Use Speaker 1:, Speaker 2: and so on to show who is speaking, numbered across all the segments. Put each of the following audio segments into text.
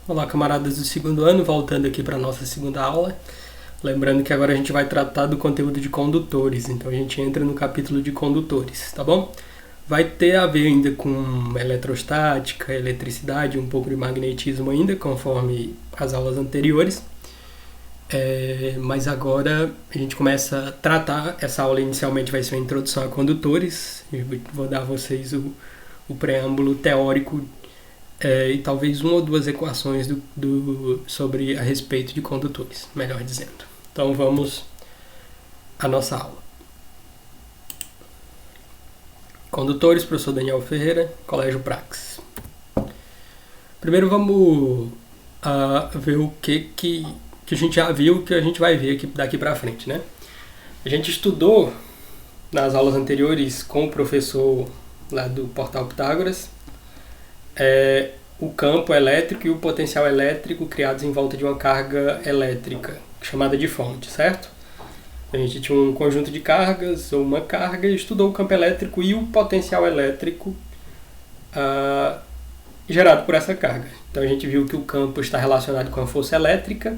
Speaker 1: Olá, camaradas do segundo ano, voltando aqui para a nossa segunda aula. Lembrando que agora a gente vai tratar do conteúdo de condutores, então a gente entra no capítulo de condutores, tá bom? Vai ter a ver ainda com eletrostática, eletricidade, um pouco de magnetismo ainda, conforme as aulas anteriores. Mas agora a gente começa a tratar, essa aula inicialmente vai ser uma introdução a condutores, eu vou dar a vocês o preâmbulo teórico e talvez uma ou duas equações sobre a respeito de condutores, melhor dizendo. Então vamos à nossa aula. Condutores, professor Daniel Ferreira, Colégio Praxis. Primeiro vamos ver o que a gente já viu, que a gente vai ver aqui, daqui para frente, né? A gente estudou nas aulas anteriores com o professor lá do Portal Pitágoras o campo elétrico e o potencial elétrico criados em volta de uma carga elétrica, chamada de fonte, certo? A gente tinha um conjunto de cargas ou uma carga e estudou o campo elétrico e o potencial elétrico gerado por essa carga. Então a gente viu que o campo está relacionado com a força elétrica,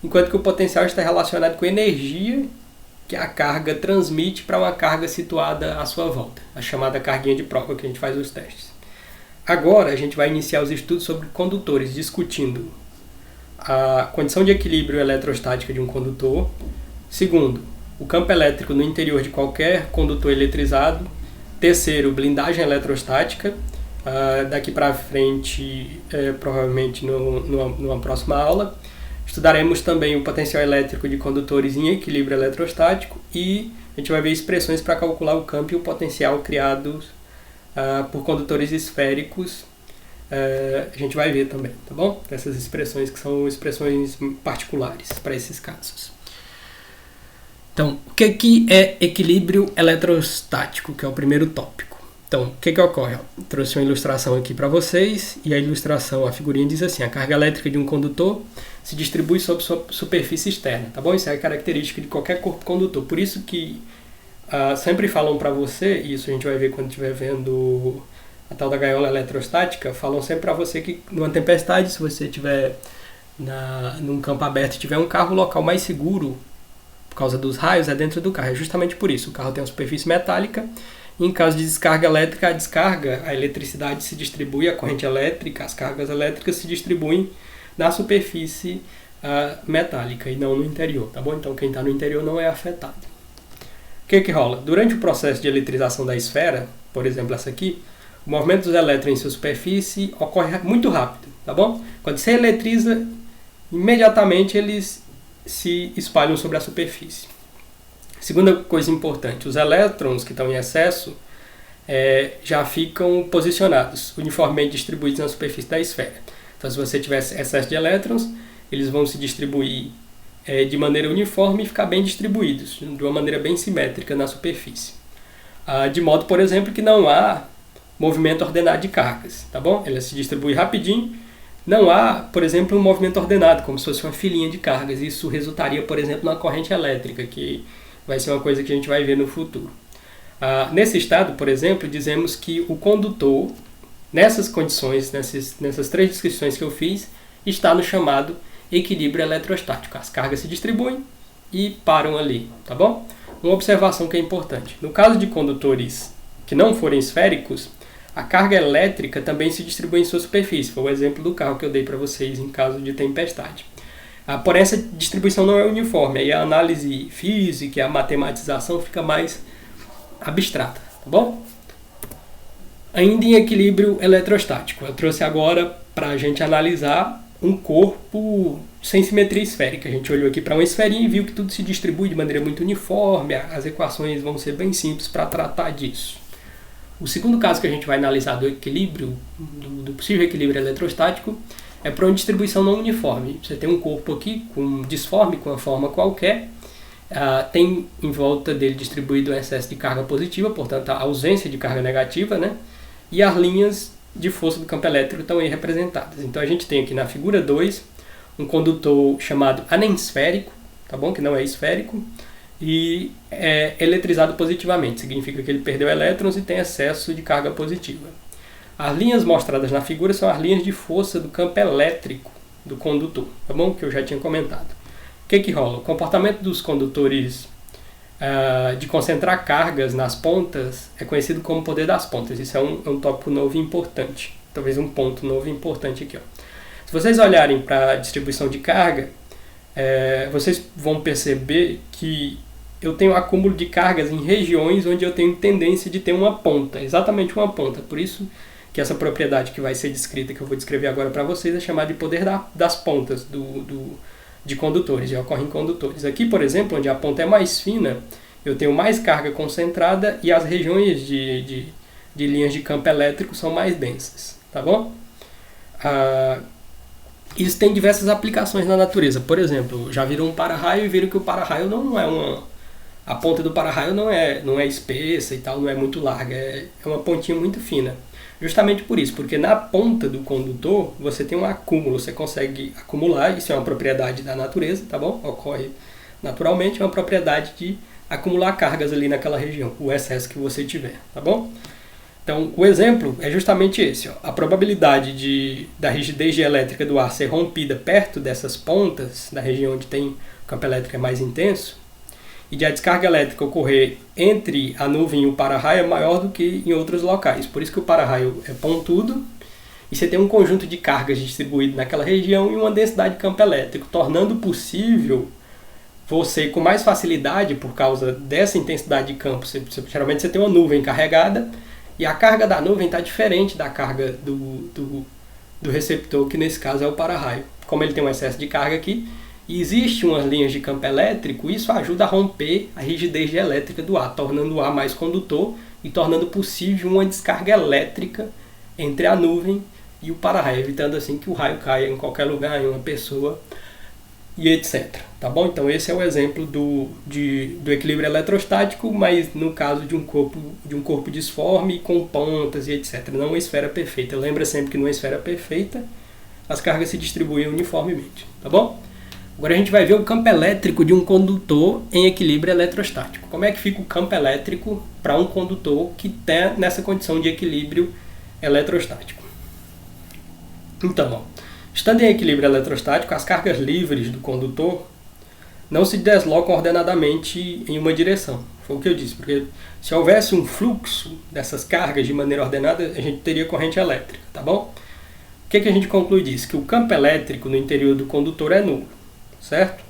Speaker 1: enquanto que o potencial está relacionado com a energia que a carga transmite para uma carga situada à sua volta, a chamada carguinha de prova que a gente faz os testes. Agora a gente vai iniciar os estudos sobre condutores, discutindo a condição de equilíbrio eletrostática de um condutor. Segundo, o campo elétrico no interior de qualquer condutor eletrizado. Terceiro, blindagem eletrostática. Daqui para frente, provavelmente numa próxima aula, estudaremos também o potencial elétrico de condutores em equilíbrio eletrostático e a gente vai ver expressões para calcular o campo e o potencial criados por condutores esféricos. A gente vai ver também, tá bom? Essas expressões que são expressões particulares para esses casos. Então, o que é equilíbrio eletrostático, que é o primeiro tópico? Então, o que ocorre? Eu trouxe uma ilustração aqui para vocês, e a ilustração, a figurinha diz assim: a carga elétrica de um condutor se distribui sobre sua superfície externa, tá bom? Isso é a característica de qualquer corpo condutor. Por isso que sempre falam para você, e isso a gente vai ver quando estiver vendo a tal da gaiola eletrostática, falam sempre para você que numa tempestade, se você estiver num campo aberto e tiver um carro, o local mais seguro por causa dos raios é dentro do carro. É justamente por isso. O carro tem uma superfície metálica e em caso de descarga elétrica, a eletricidade se distribui, a corrente elétrica, as cargas elétricas se distribuem na superfície metálica e não no interior, tá bom? Então quem está no interior não é afetado. O que rola? Durante o processo de eletrização da esfera, por exemplo essa aqui, o movimento dos elétrons em sua superfície ocorre muito rápido, tá bom? Quando você eletriza, imediatamente eles se espalham sobre a superfície. Segunda coisa importante, os elétrons que estão em excesso já ficam posicionados, uniformemente distribuídos na superfície da esfera. Então se você tiver excesso de elétrons, eles vão se distribuir de maneira uniforme e ficar bem distribuídos, de uma maneira bem simétrica na superfície. De modo, por exemplo, que não há movimento ordenado de cargas, tá bom? Ela se distribui rapidinho. Não há, por exemplo, um movimento ordenado, como se fosse uma filinha de cargas. Isso resultaria, por exemplo, numa corrente elétrica, que vai ser uma coisa que a gente vai ver no futuro. Nesse estado, por exemplo, dizemos que o condutor, nessas condições, nessas três descrições que eu fiz, está no chamado equilíbrio eletrostático. As cargas se distribuem e param ali, tá bom? Uma observação que é importante. No caso de condutores que não forem esféricos, a carga elétrica também se distribui em sua superfície. Foi o exemplo do carro que eu dei para vocês em caso de tempestade. Porém, essa distribuição não é uniforme. Aí a análise física, a matematização fica mais abstrata, tá bom? Ainda em equilíbrio eletrostático. Eu trouxe agora para a gente analisar um corpo sem simetria esférica. A gente olhou aqui para uma esferinha e viu que tudo se distribui de maneira muito uniforme. As equações vão ser bem simples para tratar disso. O segundo caso que a gente vai analisar do equilíbrio, do possível equilíbrio eletrostático, é para uma distribuição não uniforme. Você tem um corpo aqui disforme, com uma forma qualquer, tem em volta dele distribuído um excesso de carga positiva, portanto a ausência de carga negativa, né? E as linhas de força do campo elétrico estão aí representadas. Então a gente tem aqui na figura 2 um condutor chamado anensférico, tá bom? Que não é esférico, e é eletrizado positivamente, significa que ele perdeu elétrons e tem excesso de carga positiva. As linhas mostradas na figura são as linhas de força do campo elétrico do condutor, tá bom? Que eu já tinha comentado. O que rola? O comportamento dos condutores de concentrar cargas nas pontas é conhecido como poder das pontas. Isso é um tópico novo e importante. Talvez um ponto novo e importante aqui. Ó. Se vocês olharem para a distribuição de carga, vocês vão perceber que eu tenho acúmulo de cargas em regiões onde eu tenho tendência de ter uma ponta, exatamente uma ponta. Por isso que essa propriedade que vai ser descrita, que eu vou descrever agora para vocês, é chamada de poder das pontas de condutores, e ocorre em condutores. Aqui, por exemplo, onde a ponta é mais fina, eu tenho mais carga concentrada e as regiões de linhas de campo elétrico são mais densas, tá bom? Isso tem diversas aplicações na natureza. Por exemplo, já viram um para-raio e viram que o para-raio não é a ponta do para-raio não é espessa e tal, não é muito larga, é uma pontinha muito fina. Justamente por isso, porque na ponta do condutor você tem um acúmulo, você consegue acumular, isso é uma propriedade da natureza, tá bom? Ocorre naturalmente, é uma propriedade de acumular cargas ali naquela região, o excesso que você tiver, tá bom? Então, o exemplo é justamente esse, ó. A probabilidade da rigidez elétrica do ar ser rompida perto dessas pontas, da região onde tem o campo elétrico é mais intenso, e de a descarga elétrica ocorrer entre a nuvem e o para-raio é maior do que em outros locais. Por isso que o para-raio é pontudo e você tem um conjunto de cargas distribuído naquela região e uma densidade de campo elétrico, tornando possível você, com mais facilidade, por causa dessa intensidade de campo, geralmente você tem uma nuvem carregada e a carga da nuvem está diferente da carga do receptor, que nesse caso é o para-raio. Como ele tem um excesso de carga aqui, e existe umas linhas de campo elétrico, isso ajuda a romper a rigidez elétrica do ar, tornando o ar mais condutor e tornando possível uma descarga elétrica entre a nuvem e o para-raio, evitando assim que o raio caia em qualquer lugar, em uma pessoa e etc. Tá bom? Então esse é o exemplo do equilíbrio eletrostático, mas no caso de um corpo disforme com pontas e etc. Não uma esfera perfeita. Lembra sempre que numa esfera perfeita as cargas se distribuem uniformemente. Tá bom? Agora a gente vai ver o campo elétrico de um condutor em equilíbrio eletrostático. Como é que fica o campo elétrico para um condutor que está nessa condição de equilíbrio eletrostático? Então, ó, estando em equilíbrio eletrostático, as cargas livres do condutor não se deslocam ordenadamente em uma direção. Foi o que eu disse, porque se houvesse um fluxo dessas cargas de maneira ordenada, a gente teria corrente elétrica, tá bom? O que a gente conclui disso? Que o campo elétrico no interior do condutor é nulo, certo?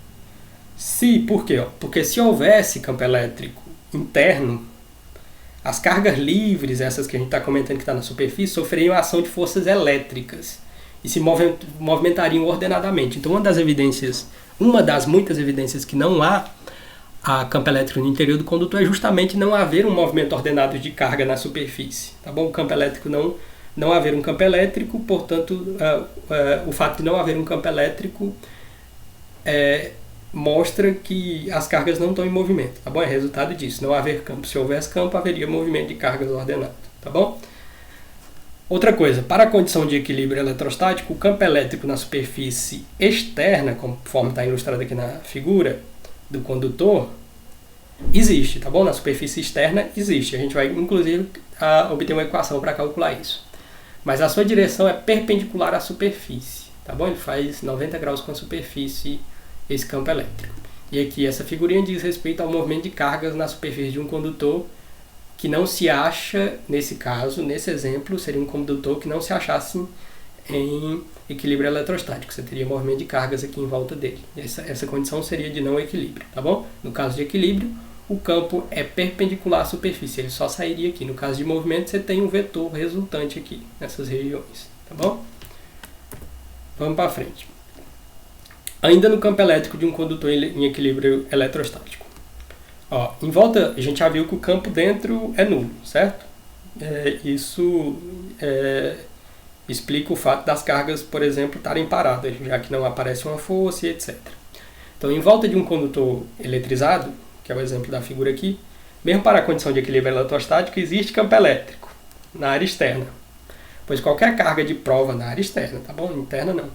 Speaker 1: Por quê? Porque se houvesse campo elétrico interno, as cargas livres, essas que a gente está comentando que está na superfície, sofreriam a ação de forças elétricas e se movimentariam ordenadamente. Então, uma das muitas evidências que não há campo elétrico no interior do condutor é justamente não haver um movimento ordenado de carga na superfície. Tá bom? O campo elétrico não haver um campo elétrico, portanto, o fato de não haver um campo elétrico mostra que as cargas não estão em movimento, tá bom? É resultado disso, não haver campo. Se houvesse campo, haveria movimento de cargas ordenado, tá bom? Outra coisa, para a condição de equilíbrio eletrostático, o campo elétrico na superfície externa, conforme está ilustrado aqui na figura do condutor, existe, tá bom? Na superfície externa existe. A gente vai, inclusive, obter uma equação para calcular isso. Mas a sua direção é perpendicular à superfície, tá bom? Ele faz 90 graus com a superfície, esse campo elétrico. E aqui essa figurinha diz respeito ao movimento de cargas na superfície de um condutor que não se acha, nesse caso, nesse exemplo, seria um condutor que não se achasse em equilíbrio eletrostático. Você teria movimento de cargas aqui em volta dele. Essa condição seria de não equilíbrio, tá bom? No caso de equilíbrio, o campo é perpendicular à superfície, ele só sairia aqui. No caso de movimento, você tem um vetor resultante aqui, nessas regiões, tá bom? Vamos para frente. Ainda no campo elétrico de um condutor em equilíbrio eletrostático. Ó, em volta, a gente já viu que o campo dentro é nulo, certo? Isso explica o fato das cargas, por exemplo, estarem paradas, já que não aparece uma força e etc. Então, em volta de um condutor eletrizado, que é o exemplo da figura aqui, mesmo para a condição de equilíbrio eletrostático, existe campo elétrico na área externa. Pois qualquer carga de prova na área externa, tá bom? Interna não.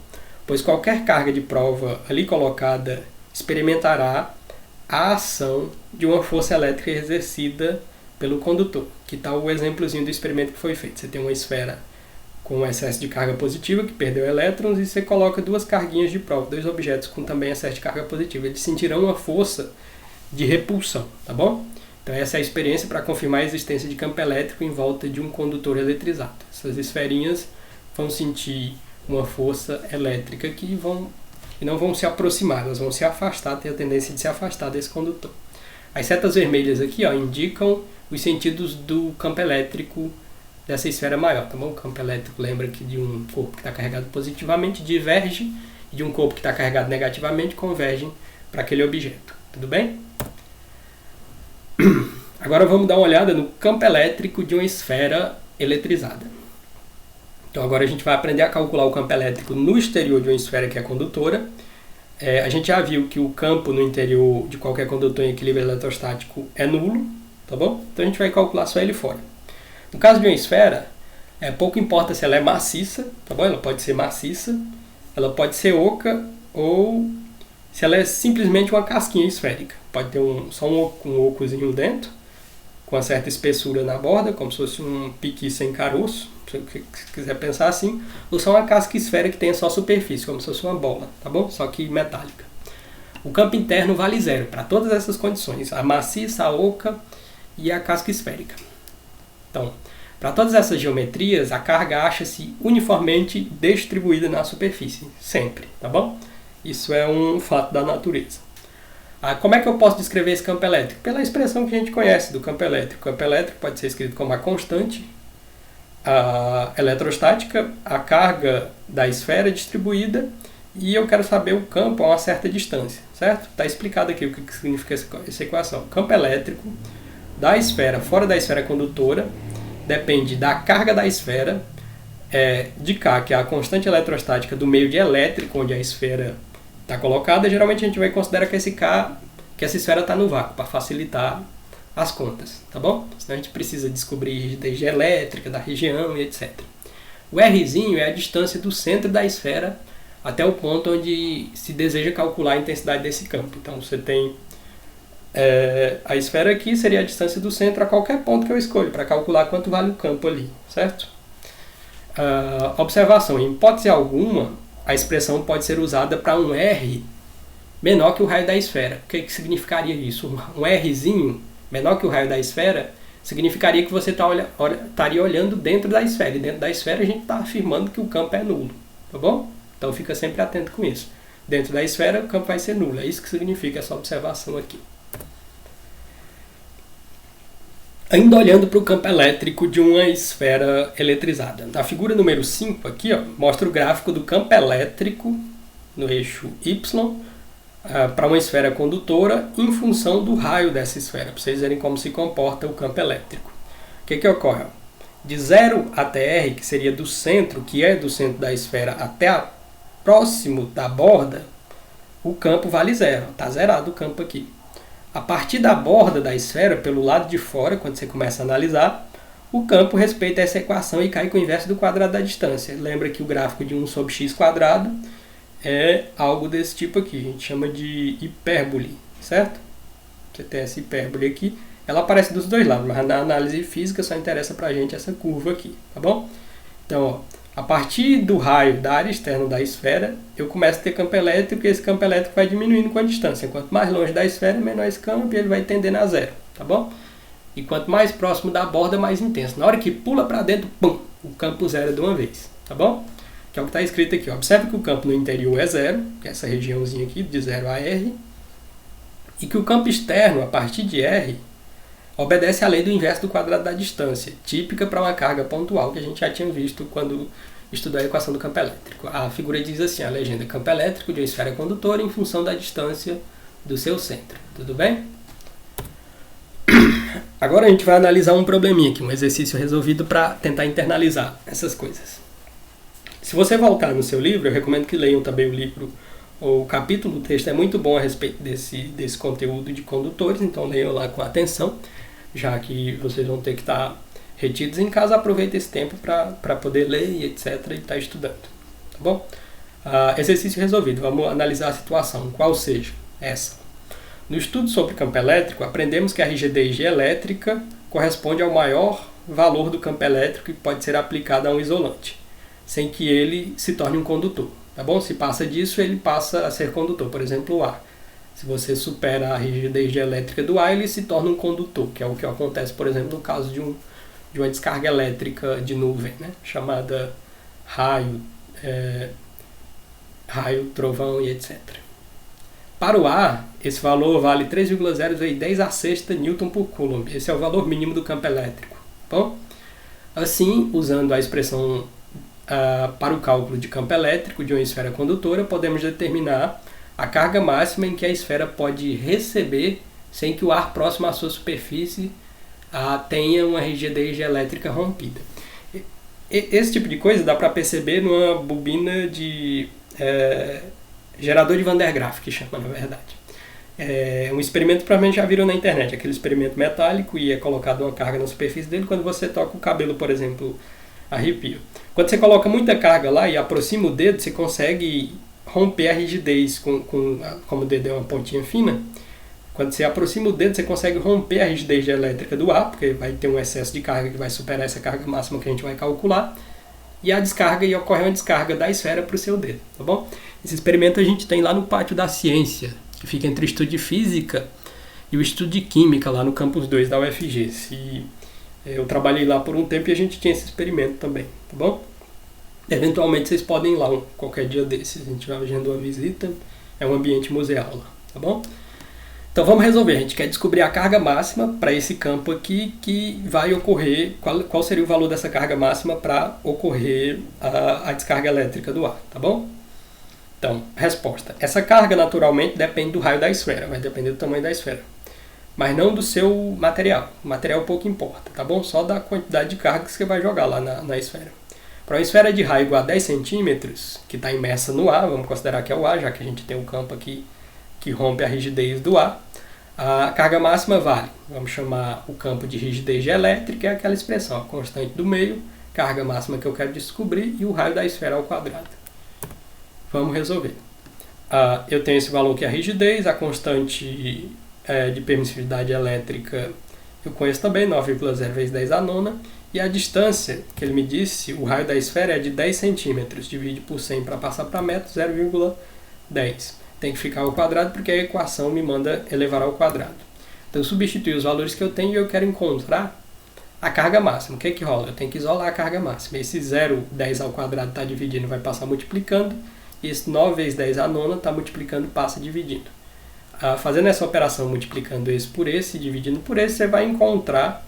Speaker 1: Pois qualquer carga de prova ali colocada experimentará a ação de uma força elétrica exercida pelo condutor. Que tal o exemplozinho do experimento que foi feito? Você tem uma esfera com excesso de carga positiva, que perdeu elétrons, e você coloca duas carguinhas de prova, dois objetos com também excesso de carga positiva. Eles sentirão uma força de repulsão, tá bom? Então essa é a experiência para confirmar a existência de campo elétrico em volta de um condutor eletrizado. Essas esferinhas vão sentir uma força elétrica que não vão se aproximar, elas vão se afastar, ter a tendência de se afastar desse condutor. As setas vermelhas aqui, ó, indicam os sentidos do campo elétrico dessa esfera maior, tá bom? O campo elétrico lembra que de um corpo que está carregado positivamente diverge, e de um corpo que está carregado negativamente converge para aquele objeto, tudo bem? Agora vamos dar uma olhada no campo elétrico de uma esfera eletrizada. Então agora a gente vai aprender a calcular o campo elétrico no exterior de uma esfera que é condutora. A gente já viu que o campo no interior de qualquer condutor em equilíbrio eletrostático é nulo, tá bom? Então a gente vai calcular só ele fora. No caso de uma esfera, pouco importa se ela é maciça, tá bom? Ela pode ser maciça, ela pode ser oca, ou se ela é simplesmente uma casquinha esférica. Pode ter só um ocozinho dentro, com uma certa espessura na borda, como se fosse um piqui sem caroço, se você quiser pensar assim, ou só uma casca esfera que tenha só superfície, como se fosse uma bola, tá bom? Só que metálica. O campo interno vale zero para todas essas condições, a maciça, a oca e a casca esférica. Então, para todas essas geometrias, a carga acha-se uniformemente distribuída na superfície, sempre, tá bom? Isso é um fato da natureza. Como é que eu posso descrever esse campo elétrico? Pela expressão que a gente conhece do campo elétrico. O campo elétrico pode ser escrito como a constante eletrostática, a carga da esfera distribuída, e eu quero saber o campo a uma certa distância, certo? Está explicado aqui o que significa essa equação. O campo elétrico da esfera fora da esfera condutora depende da carga da esfera, de K, que é a constante eletrostática do meio de elétrico onde a esfera está colocada. Geralmente a gente vai considerar que essa esfera está no vácuo, para facilitar as contas, tá bom? Senão a gente precisa descobrir rigidez elétrica da região e etc. O Rzinho é a distância do centro da esfera até o ponto onde se deseja calcular a intensidade desse campo. Então você tem a esfera aqui, seria a distância do centro a qualquer ponto que eu escolho, para calcular quanto vale o campo ali, certo? Observação, em hipótese alguma, a expressão pode ser usada para um R menor que o raio da esfera. O que significaria isso? Um Rzinho menor que o raio da esfera significaria que você estaria olhando dentro da esfera. E dentro da esfera a gente está afirmando que o campo é nulo. Tá bom? Então fica sempre atento com isso. Dentro da esfera o campo vai ser nulo. É isso que significa essa observação aqui. Ainda olhando para o campo elétrico de uma esfera eletrizada. Na figura número 5 aqui, ó, mostra o gráfico do campo elétrico no eixo Y para uma esfera condutora em função do raio dessa esfera, para vocês verem como se comporta o campo elétrico. O que ocorre? De 0 até R, que seria do centro, que é do centro da esfera, até próximo da borda, o campo vale zero. Está zerado o campo aqui. A partir da borda da esfera, pelo lado de fora, quando você começa a analisar, o campo respeita essa equação e cai com o inverso do quadrado da distância. Lembra que o gráfico de 1 sobre x quadrado é algo desse tipo aqui. A gente chama de hipérbole, certo? Você tem essa hipérbole aqui. Ela aparece dos dois lados, mas na análise física só interessa pra gente essa curva aqui, tá bom? Então, ó, a partir do raio da área externa da esfera, eu começo a ter campo elétrico e esse campo elétrico vai diminuindo com a distância. Quanto mais longe da esfera, menor esse campo e ele vai tendendo a zero, tá bom? E quanto mais próximo da borda, mais intenso. Na hora que pula para dentro, pum, o campo zero de uma vez, tá bom? Que é o que está escrito aqui. Observe que o campo no interior é zero, que é essa regiãozinha aqui, de 0 a R, e que o campo externo, a partir de R, obedece à lei do inverso do quadrado da distância, típica para uma carga pontual, que a gente já tinha visto quando estudou a equação do campo elétrico. A figura diz assim, a legenda: campo elétrico de uma esfera condutora em função da distância do seu centro. Tudo bem? Agora a gente vai analisar um probleminha aqui, um exercício resolvido para tentar internalizar essas coisas. Se você voltar no seu livro, eu recomendo que leiam também o livro, o capítulo do texto é muito bom a respeito desse conteúdo de condutores, então leiam lá com atenção, já que vocês vão ter que estar retidos em casa. Aproveita esse tempo para poder ler e etc. e estar estudando, tá bom? Exercício resolvido, vamos analisar a situação, qual seja essa. No estudo sobre campo elétrico, aprendemos que a rigidez elétrica corresponde ao maior valor do campo elétrico que pode ser aplicado a um isolante. sem que ele se torne um condutor, tá bom? Se passa disso, ele passa a ser condutor, por exemplo, o ar. Se você supera a rigidez dielétrica do ar, ele se torna um condutor, que é o que acontece, por exemplo, no caso de uma descarga elétrica de nuvem, né? Chamada raio, trovão e etc. Para o ar, esse valor vale 3,010 a sexta Newton por Coulomb. Esse é o valor mínimo do campo elétrico. Bom, assim, usando a expressão para o cálculo de campo elétrico de uma esfera condutora, podemos determinar a carga máxima em que a esfera pode receber sem que o ar próximo à sua superfície tenha uma rigidez elétrica rompida. Esse tipo de coisa dá para perceber numa bobina de gerador de Van der Graaf, que chama, na verdade. Um experimento provavelmente já viram na internet, aquele experimento metálico e é colocado uma carga na superfície dele. Quando você toca o cabelo, por exemplo, arrepia. Quando você coloca muita carga lá e aproxima o dedo, você consegue romper a rigidez, como o dedo é uma pontinha fina. Quando você aproxima o dedo, você consegue romper a rigidez elétrica do ar, porque vai ter um excesso de carga que vai superar essa carga máxima que a gente vai calcular, e ocorre uma descarga da esfera para o seu dedo, tá bom? Esse experimento a gente tem lá no Pátio da Ciência, que fica entre o estudo de Física e o estudo de Química, lá no Campus 2 da UFG. Eu trabalhei lá por um tempo e a gente tinha esse experimento também, tá bom? Eventualmente vocês podem ir lá qualquer dia desses, a gente vai agendando uma visita, é um ambiente museal lá, tá bom? Então vamos resolver, a gente quer descobrir a carga máxima para esse campo aqui que vai ocorrer, qual seria o valor dessa carga máxima para ocorrer a descarga elétrica do ar, tá bom? Então, resposta. Essa carga naturalmente depende do raio da esfera, vai depender do tamanho da esfera, mas não do seu material. O material pouco importa, tá bom? Só da quantidade de carga que você vai jogar lá na esfera. Para uma esfera de raio igual a 10 centímetros, que está imersa no ar, vamos considerar que é o ar, já que a gente tem um campo aqui que rompe a rigidez do ar, a carga máxima vale. Vamos chamar o campo de rigidez elétrica, é aquela expressão, a constante do meio, carga máxima que eu quero descobrir e o raio da esfera ao quadrado. Vamos resolver. Eu tenho esse valor que é a rigidez, a constante de permissividade elétrica eu conheço também, 9,0 vezes 10 a nona, e a distância que ele me disse, o raio da esfera é de 10 centímetros, divide por 100 para passar para metro, 0,10. Tem que ficar ao quadrado porque a equação me manda elevar ao quadrado. Então eu substitui os valores que eu tenho e eu quero encontrar a carga máxima. O que é que rola? Eu tenho que isolar a carga máxima. Esse 0,10 ao quadrado está dividindo, vai passar multiplicando, e esse 9 vezes 10 a nona está multiplicando, passa dividindo. Fazendo essa operação multiplicando esse por esse, dividindo por esse, você vai encontrar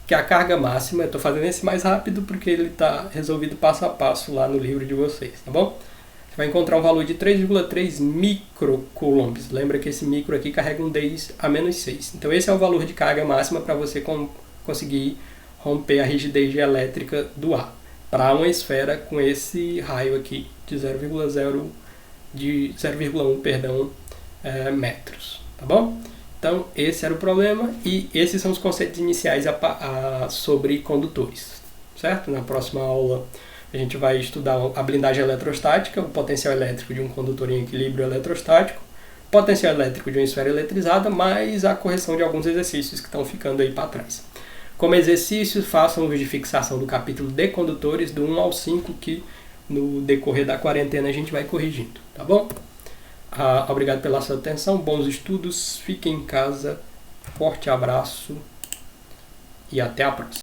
Speaker 1: que a carga máxima, eu estou fazendo esse mais rápido porque ele está resolvido passo a passo lá no livro de vocês, tá bom? Você vai encontrar um valor de 3,3 microcoulombs. Lembra que esse micro aqui carrega um 10 a menos 6. Então esse é o valor de carga máxima para você conseguir romper a rigidez elétrica do ar para uma esfera com esse raio aqui de 0,1 metros, tá bom? Então esse era o problema e esses são os conceitos iniciais sobre condutores, certo? Na próxima aula a gente vai estudar a blindagem eletrostática, o potencial elétrico de um condutor em equilíbrio eletrostático, potencial elétrico de uma esfera eletrizada, mais a correção de alguns exercícios que estão ficando aí para trás. Como exercícios, façam os de fixação do capítulo de condutores, do 1 ao 5, que no decorrer da quarentena a gente vai corrigindo, tá bom? Obrigado pela sua atenção, bons estudos, fiquem em casa, forte abraço e até a próxima.